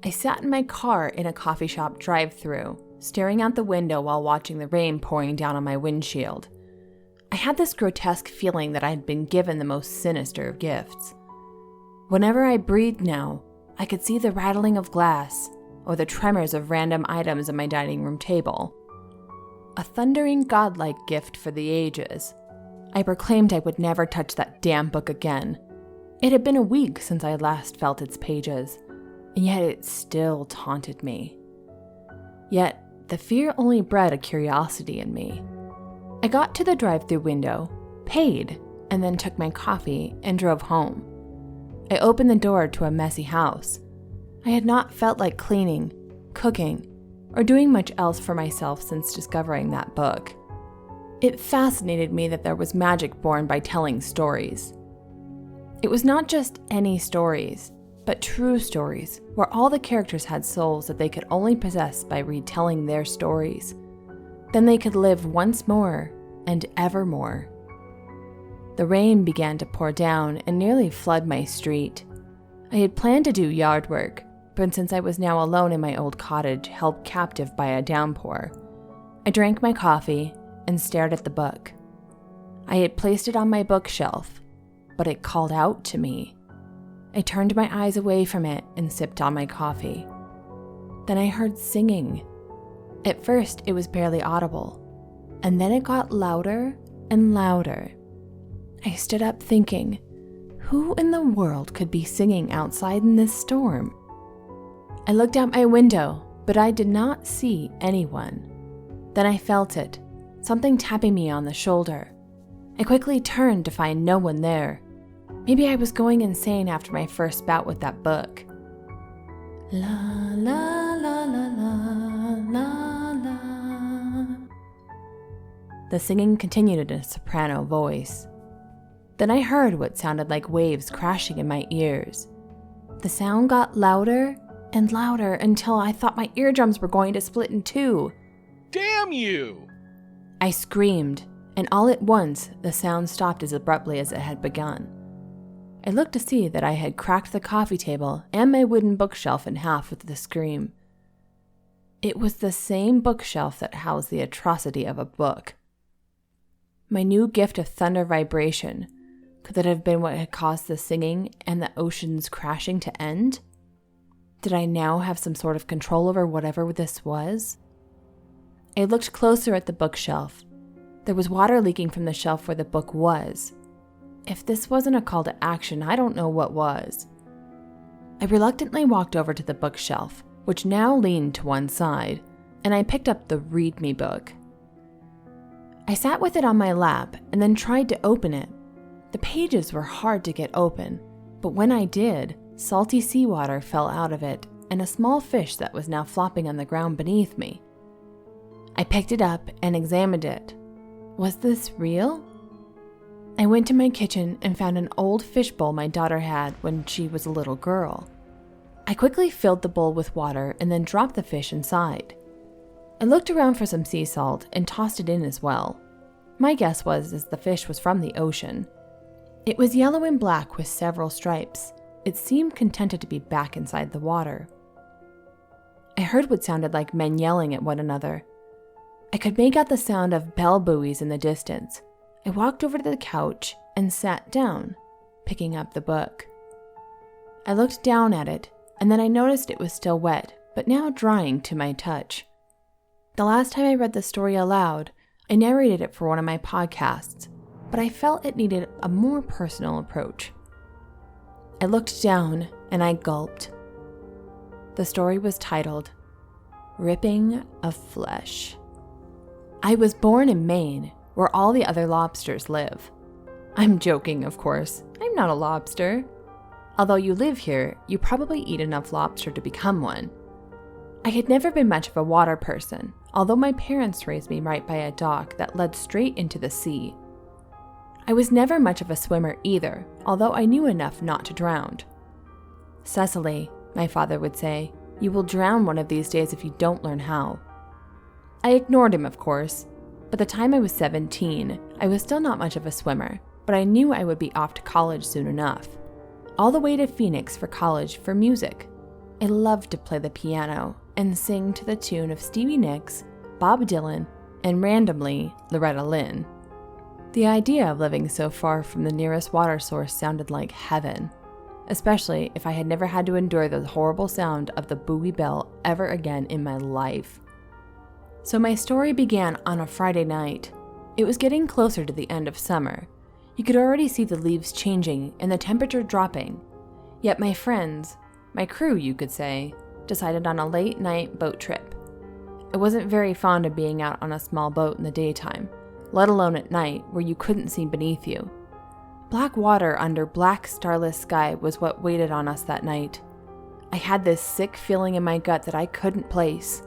I sat in my car in a coffee shop drive-thru, staring out the window while watching the rain pouring down on my windshield. I had this grotesque feeling that I had been given the most sinister of gifts. Whenever I breathed now, I could see the rattling of glass or the tremors of random items on my dining room table. A thundering godlike gift for the ages. I proclaimed I would never touch that damn book again. It had been a week since I last felt its pages, and yet it still taunted me. Yet, the fear only bred a curiosity in me. I got to the drive-thru window, paid, and then took my coffee and drove home. I opened the door to a messy house. I had not felt like cleaning, cooking, or doing much else for myself since discovering that book. It fascinated me that there was magic born by telling stories. It was not just any stories, but true stories, where all the characters had souls that they could only possess by retelling their stories. Then they could live once more and evermore. The rain began to pour down and nearly flood my street. I had planned to do yard work, but since I was now alone in my old cottage, held captive by a downpour, I drank my coffee and stared at the book. I had placed it on my bookshelf, but it called out to me. I turned my eyes away from it and sipped on my coffee. Then I heard singing. At first, it was barely audible, and then it got louder and louder. I stood up thinking, who in the world could be singing outside in this storm? I looked out my window, but I did not see anyone. Then I felt it, something tapping me on the shoulder. I quickly turned to find no one there. Maybe I was going insane after my first bout with that book. La la la la la la la. The singing continued in a soprano voice. Then I heard what sounded like waves crashing in my ears. The sound got louder and louder until I thought my eardrums were going to split in two. Damn you! I screamed, and all at once the sound stopped as abruptly as it had begun. I looked to see that I had cracked the coffee table and my wooden bookshelf in half with the scream. It was the same bookshelf that housed the atrocity of a book. My new gift of thunder vibration, could that have been what had caused the singing and the ocean's crashing to end? Did I now have some sort of control over whatever this was? I looked closer at the bookshelf. There was water leaking from the shelf where the book was. If this wasn't a call to action, I don't know what was. I reluctantly walked over to the bookshelf, which now leaned to one side, and I picked up the Read Me book. I sat with it on my lap and then tried to open it. The pages were hard to get open, but when I did, salty seawater fell out of it and a small fish that was now flopping on the ground beneath me. I picked it up and examined it. Was this real? I went to my kitchen and found an old fishbowl my daughter had when she was a little girl. I quickly filled the bowl with water and then dropped the fish inside. I looked around for some sea salt and tossed it in as well. My guess was the fish was from the ocean. It was yellow and black with several stripes. It seemed contented to be back inside the water. I heard what sounded like men yelling at one another. I could make out the sound of bell buoys in the distance. I walked over to the couch and sat down, picking up the book. I looked down at it, and then I noticed it was still wet, but now drying to my touch. The last time I read the story aloud, I narrated it for one of my podcasts, but I felt it needed a more personal approach. I looked down and I gulped. The story was titled, Ripping of Flesh. I was born in Maine, where all the other lobsters live. I'm joking, of course. I'm not a lobster. Although you live here, you probably eat enough lobster to become one. I had never been much of a water person, although my parents raised me right by a dock that led straight into the sea. I was never much of a swimmer either, although I knew enough not to drown. Cecily, my father would say, you will drown one of these days if you don't learn how. I ignored him, of course. By the time I was 17, I was still not much of a swimmer, but I knew I would be off to college soon enough. All the way to Phoenix for college for music. I loved to play the piano and sing to the tune of Stevie Nicks, Bob Dylan, and randomly, Loretta Lynn. The idea of living so far from the nearest water source sounded like heaven, especially if I had never had to endure the horrible sound of the buoy bell ever again in my life. So my story began on a Friday night. It was getting closer to the end of summer. You could already see the leaves changing and the temperature dropping. Yet my friends, my crew you could say, decided on a late night boat trip. I wasn't very fond of being out on a small boat in the daytime, let alone at night where you couldn't see beneath you. Black water under black starless sky was what waited on us that night. I had this sick feeling in my gut that I couldn't place.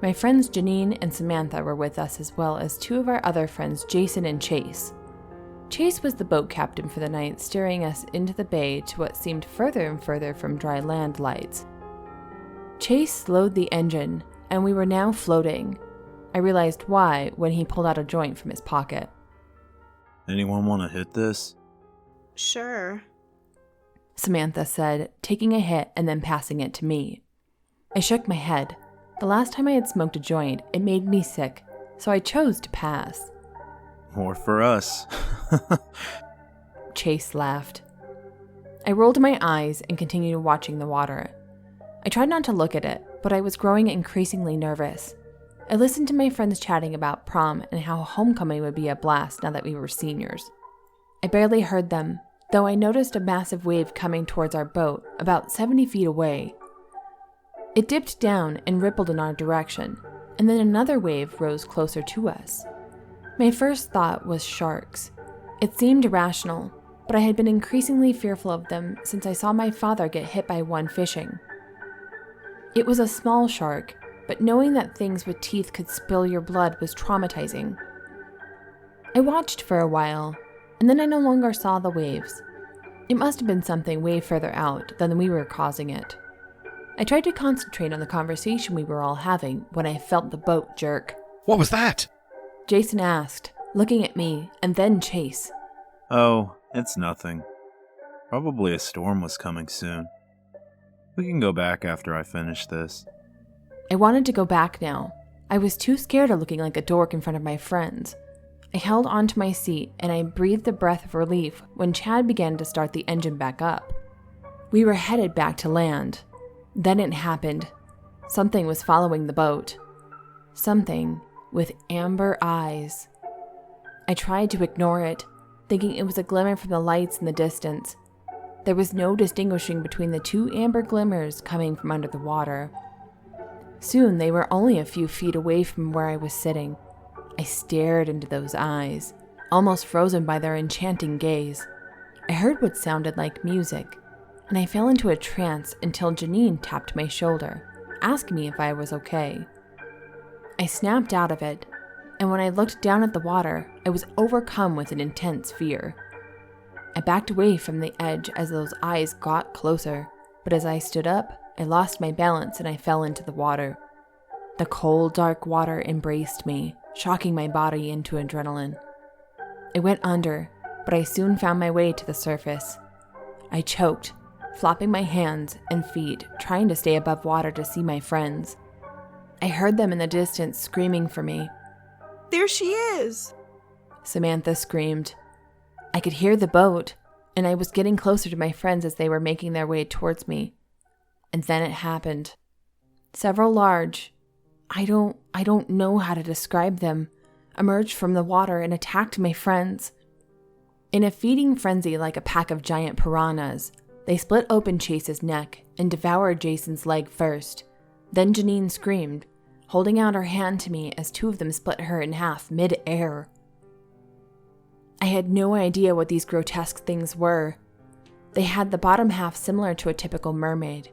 My friends Janine and Samantha were with us, as well as two of our other friends, Jason and Chase. Chase was the boat captain for the night, steering us into the bay to what seemed further and further from dry land lights. Chase slowed the engine, and we were now floating. I realized why when he pulled out a joint from his pocket. Anyone want to hit this? Sure, Samantha said, taking a hit and then passing it to me. I shook my head. The last time I had smoked a joint, it made me sick, so I chose to pass. More for us. Chase laughed. I rolled my eyes and continued watching the water. I tried not to look at it, but I was growing increasingly nervous. I listened to my friends chatting about prom and how homecoming would be a blast now that we were seniors. I barely heard them, though I noticed a massive wave coming towards our boat, about 70 feet away. It dipped down and rippled in our direction, and then another wave rose closer to us. My first thought was sharks. It seemed irrational, but I had been increasingly fearful of them since I saw my father get hit by one fishing. It was a small shark, but knowing that things with teeth could spill your blood was traumatizing. I watched for a while, and then I no longer saw the waves. It must have been something way further out than we were causing it. I tried to concentrate on the conversation we were all having when I felt the boat jerk. What was that? Jason asked, looking at me, and then Chase. Oh, it's nothing. Probably a storm was coming soon. We can go back after I finish this. I wanted to go back now. I was too scared of looking like a dork in front of my friends. I held onto my seat and I breathed a breath of relief when Chad began to start the engine back up. We were headed back to land. Then it happened. Something was following the boat. Something with amber eyes. I tried to ignore it, thinking it was a glimmer from the lights in the distance. There was no distinguishing between the two amber glimmers coming from under the water. Soon they were only a few feet away from where I was sitting. I stared into those eyes, almost frozen by their enchanting gaze. I heard what sounded like music, and I fell into a trance until Janine tapped my shoulder, asking me if I was okay. I snapped out of it, and when I looked down at the water, I was overcome with an intense fear. I backed away from the edge as those eyes got closer, but as I stood up, I lost my balance and I fell into the water. The cold, dark water embraced me, shocking my body into adrenaline. I went under, but I soon found my way to the surface. I choked, flopping my hands and feet, trying to stay above water to see my friends. I heard them in the distance screaming for me. There she is! Samantha screamed. I could hear the boat, and I was getting closer to my friends as they were making their way towards me. And then it happened. Several large, I don't know how to describe them, emerged from the water and attacked my friends. In a feeding frenzy like a pack of giant piranhas, they split open Chase's neck and devoured Jason's leg first. Then Janine screamed, holding out her hand to me as two of them split her in half mid-air. I had no idea what these grotesque things were. They had the bottom half similar to a typical mermaid.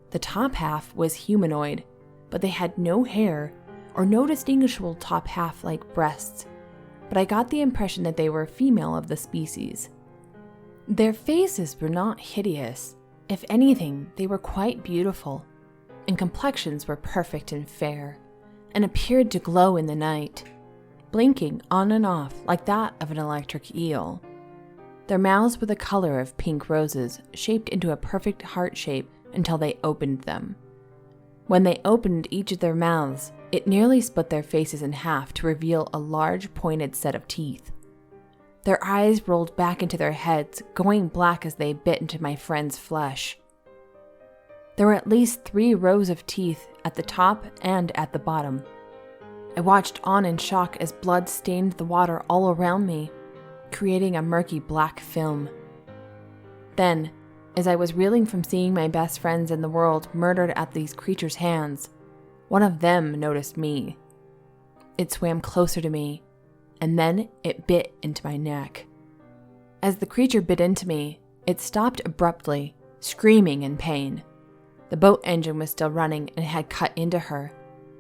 The top half was humanoid, but they had no hair or no distinguishable top half like breasts, but I got the impression that they were female of the species. Their faces were not hideous. If anything, they were quite beautiful, and complexions were perfect and fair, and appeared to glow in the night, blinking on and off like that of an electric eel. Their mouths were the color of pink roses, shaped into a perfect heart shape until they opened them. When they opened each of their mouths, it nearly split their faces in half to reveal a large pointed set of teeth. Their eyes rolled back into their heads, going black as they bit into my friend's flesh. There were at least 3 rows of teeth at the top and at the bottom. I watched on in shock as blood stained the water all around me, creating a murky black film. Then, as I was reeling from seeing my best friends in the world murdered at these creatures' hands, one of them noticed me. It swam closer to me, and then it bit into my neck. As the creature bit into me, it stopped abruptly, screaming in pain. The boat engine was still running and had cut into her,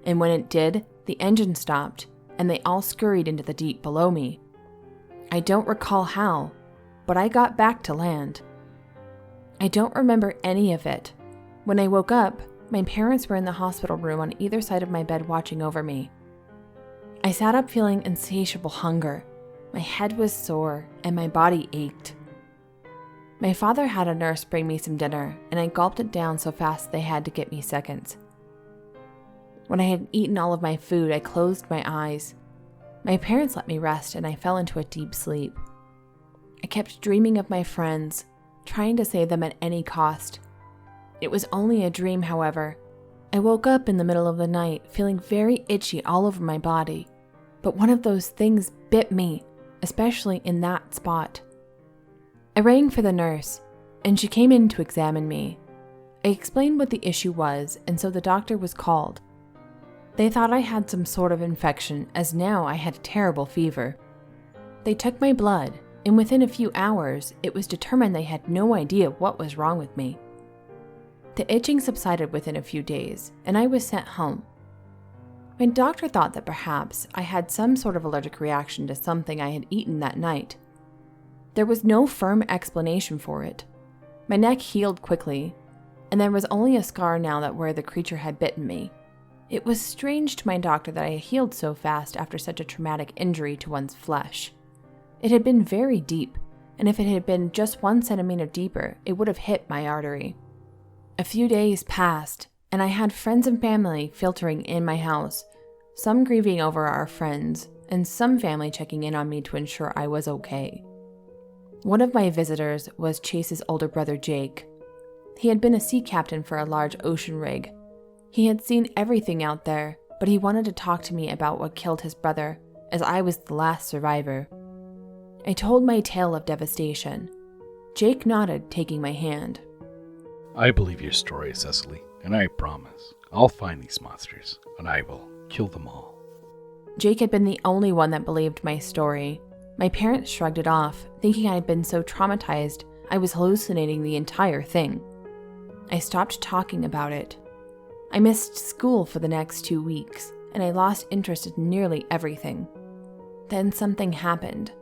and when it did, the engine stopped, and they all scurried into the deep below me. I don't recall how, but I got back to land. I don't remember any of it. When I woke up, my parents were in the hospital room on either side of my bed watching over me. I sat up feeling insatiable hunger. My head was sore, and my body ached. My father had a nurse bring me some dinner, and I gulped it down so fast they had to get me seconds. When I had eaten all of my food, I closed my eyes. My parents let me rest, and I fell into a deep sleep. I kept dreaming of my friends, trying to save them at any cost. It was only a dream, however. I woke up in the middle of the night, feeling very itchy all over my body, but one of those things bit me, especially in that spot. I rang for the nurse, and she came in to examine me. I explained what the issue was, and so the doctor was called. They thought I had some sort of infection, as now I had a terrible fever. They took my blood, and within a few hours, it was determined they had no idea what was wrong with me. The itching subsided within a few days, and I was sent home. My doctor thought that perhaps I had some sort of allergic reaction to something I had eaten that night. There was no firm explanation for it. My neck healed quickly, and there was only a scar now that where the creature had bitten me. It was strange to my doctor that I healed so fast after such a traumatic injury to one's flesh. It had been very deep, and if it had been just 1 centimeter deeper, it would have hit my artery. A few days passed, and I had friends and family filtering in my house, some grieving over our friends, and some family checking in on me to ensure I was okay. One of my visitors was Chase's older brother, Jake. He had been a sea captain for a large ocean rig. He had seen everything out there, but he wanted to talk to me about what killed his brother, as I was the last survivor. I told my tale of devastation. Jake nodded, taking my hand. I believe your story, Cecily, and I promise I'll find these monsters, and I will kill them all. Jake had been the only one that believed my story. My parents shrugged it off, thinking I had been so traumatized I was hallucinating the entire thing. I stopped talking about it. I missed school for the next 2 weeks, and I lost interest in nearly everything. Then something happened.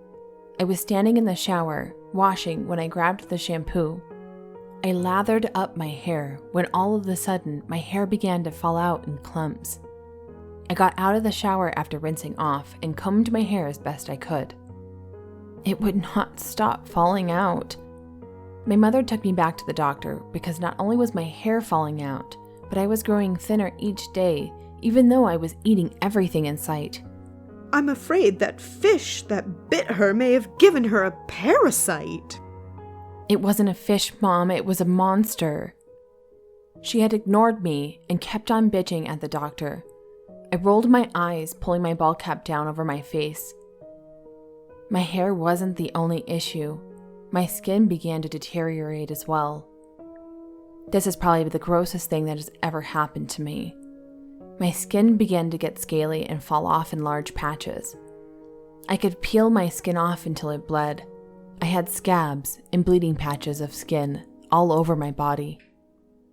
I was standing in the shower, washing, when I grabbed the shampoo. I lathered up my hair when all of a sudden my hair began to fall out in clumps. I got out of the shower after rinsing off and combed my hair as best I could. It would not stop falling out. My mother took me back to the doctor because not only was my hair falling out, but I was growing thinner each day, even though I was eating everything in sight. I'm afraid that fish that bit her may have given her a parasite. It wasn't a fish, Mom, it was a monster. She had ignored me and kept on bitching at the doctor. I rolled my eyes, pulling my ball cap down over my face. My hair wasn't the only issue. My skin began to deteriorate as well. This is probably the grossest thing that has ever happened to me. My skin began to get scaly and fall off in large patches. I could peel my skin off until it bled. I had scabs and bleeding patches of skin all over my body.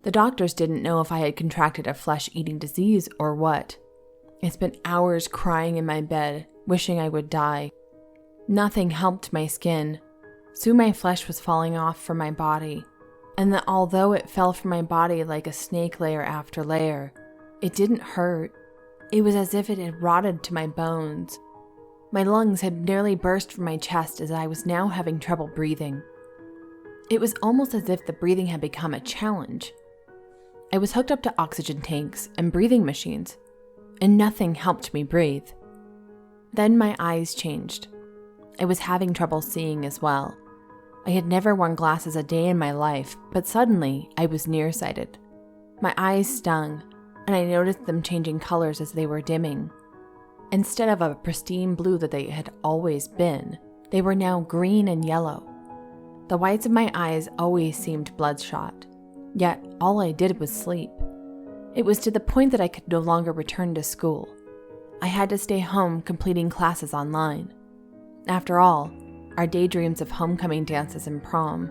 The doctors didn't know if I had contracted a flesh-eating disease or what. I spent hours crying in my bed, wishing I would die. Nothing helped my skin. Soon my flesh was falling off from my body, and that although it fell from my body like a snake layer after layer, it didn't hurt. It was as if it had rotted to my bones. My lungs had nearly burst from my chest as I was now having trouble breathing. It was almost as if the breathing had become a challenge. I was hooked up to oxygen tanks and breathing machines, and nothing helped me breathe. Then my eyes changed. I was having trouble seeing as well. I had never worn glasses a day in my life, but suddenly I was nearsighted. My eyes stung, and I noticed them changing colors as they were dimming. Instead of a pristine blue that they had always been, they were now green and yellow. The whites of my eyes always seemed bloodshot, yet all I did was sleep. It was to the point that I could no longer return to school. I had to stay home completing classes online. After all, our daydreams of homecoming dances and prom.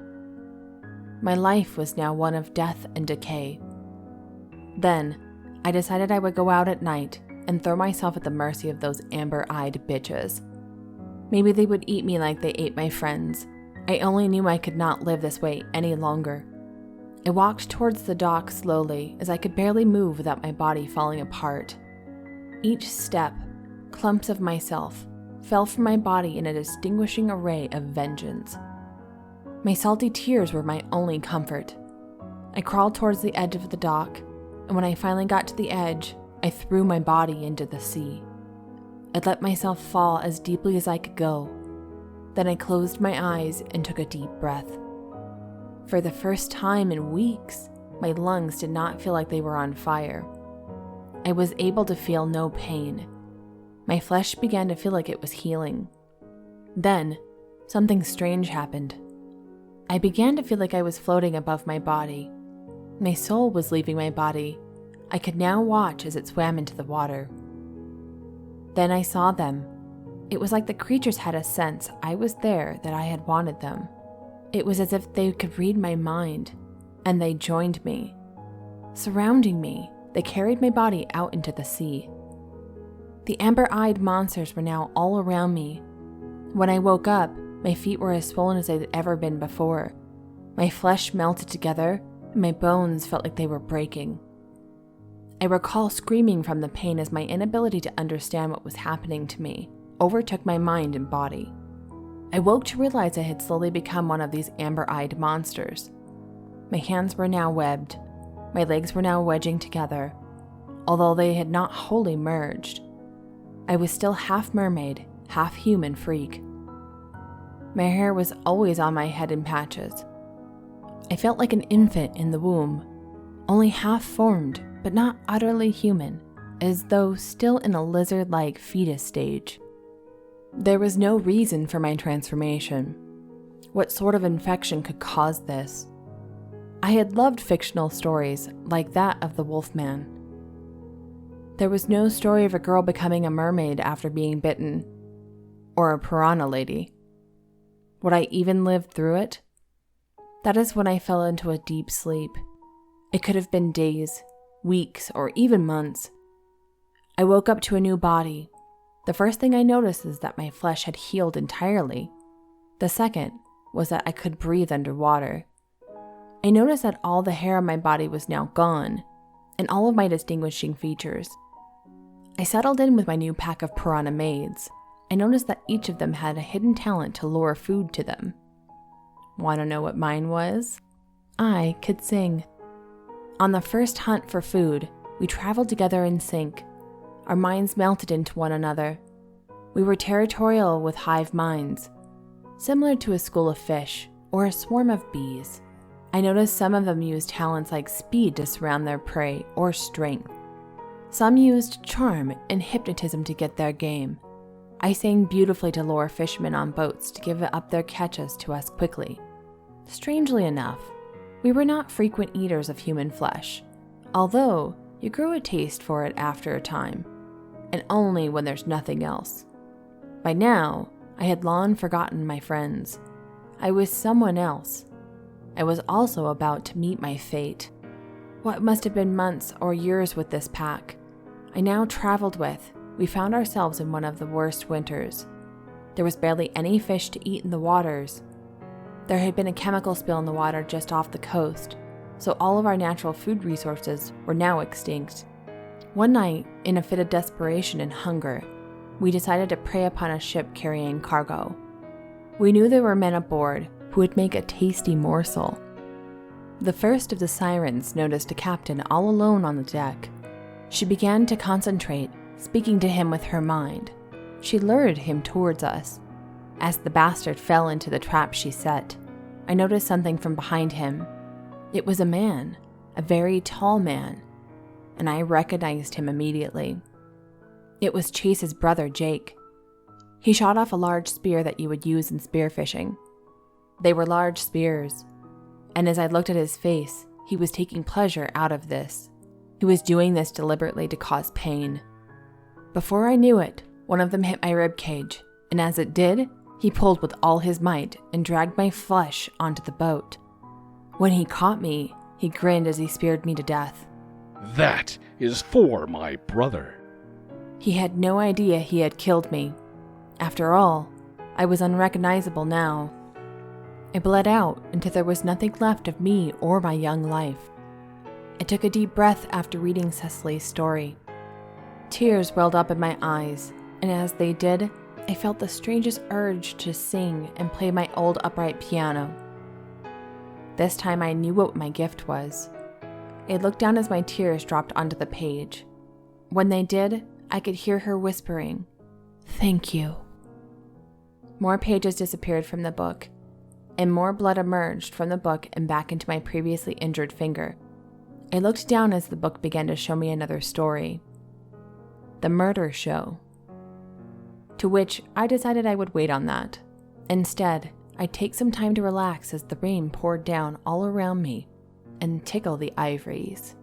My life was now one of death and decay. Then, I decided I would go out at night and throw myself at the mercy of those amber-eyed bitches. Maybe they would eat me like they ate my friends. I only knew I could not live this way any longer. I walked towards the dock slowly, as I could barely move without my body falling apart. Each step, clumps of myself, fell from my body in a distinguishing array of vengeance. My salty tears were my only comfort. I crawled towards the edge of the dock, and when I finally got to the edge, I threw my body into the sea. I let myself fall as deeply as I could go. Then I closed my eyes and took a deep breath. For the first time in weeks, my lungs did not feel like they were on fire. I was able to feel no pain. My flesh began to feel like it was healing. Then, something strange happened. I began to feel like I was floating above my body. My soul was leaving my body. I could now watch as it swam into the water. Then I saw them. It was like the creatures had a sense I was there, that I had wanted them. It was as if they could read my mind, and they joined me. Surrounding me, they carried my body out into the sea. The amber-eyed monsters were now all around me. When I woke up, my feet were as swollen as they'd ever been before. My flesh melted together, and my bones felt like they were breaking. I recall screaming from the pain as my inability to understand what was happening to me overtook my mind and body. I woke to realize I had slowly become one of these amber-eyed monsters. My hands were now webbed. My legs were now wedging together, although they had not wholly merged. I was still half mermaid, half human freak. My hair was always on my head in patches. I felt like an infant in the womb, only half formed, but not utterly human, as though still in a lizard-like fetus stage. There was no reason for my transformation. What sort of infection could cause this? I had loved fictional stories like that of the Wolfman. There was no story of a girl becoming a mermaid after being bitten, or a piranha lady. Would I even live through it? That is when I fell into a deep sleep. It could have been days, weeks, or even months. I woke up to a new body. The first thing I noticed is that my flesh had healed entirely. The second was that I could breathe underwater. I noticed that all the hair on my body was now gone, and all of my distinguishing features. I settled in with my new pack of piranha maids. I noticed that each of them had a hidden talent to lure food to them. Want to know what mine was? I could sing. On the first hunt for food, we traveled together in sync. Our minds melted into one another. We were territorial with hive minds, similar to a school of fish or a swarm of bees. I noticed some of them used talents like speed to surround their prey or strength. Some used charm and hypnotism to get their game. I sang beautifully to lure fishermen on boats to give up their catches to us quickly. Strangely enough, we were not frequent eaters of human flesh, although you grew a taste for it after a time, and only when there's nothing else. By now, I had long forgotten my friends. I was someone else. I was also about to meet my fate. What must have been months or years with this pack I now traveled with, we found ourselves in one of the worst winters. There was barely any fish to eat in the waters. There had been a chemical spill in the water just off the coast, so all of our natural food resources were now extinct. One night, in a fit of desperation and hunger, we decided to prey upon a ship carrying cargo. We knew there were men aboard who would make a tasty morsel. The first of the sirens noticed a captain all alone on the deck. She began to concentrate, speaking to him with her mind. She lured him towards us. As the bastard fell into the trap she set, I noticed something from behind him. It was a man, a very tall man, and I recognized him immediately. It was Chase's brother, Jake. He shot off a large spear that you would use in spearfishing. They were large spears, and as I looked at his face, he was taking pleasure out of this. He was doing this deliberately to cause pain. Before I knew it, one of them hit my rib cage, and as it did, he pulled with all his might and dragged my flesh onto the boat. When he caught me, he grinned as he speared me to death. That is for my brother. He had no idea he had killed me. After all, I was unrecognizable now. I bled out until there was nothing left of me or my young life. I took a deep breath after reading Cecily's story. Tears welled up in my eyes, and as they did, I felt the strangest urge to sing and play my old upright piano. This time I knew what my gift was. I looked down as my tears dropped onto the page. When they did, I could hear her whispering, "Thank you." More pages disappeared from the book, and more blood emerged from the book and back into my previously injured finger. I looked down as the book began to show me another story. The Murder Show. To which I decided I would wait on that. Instead, I'd take some time to relax as the rain poured down all around me and tickle the ivories.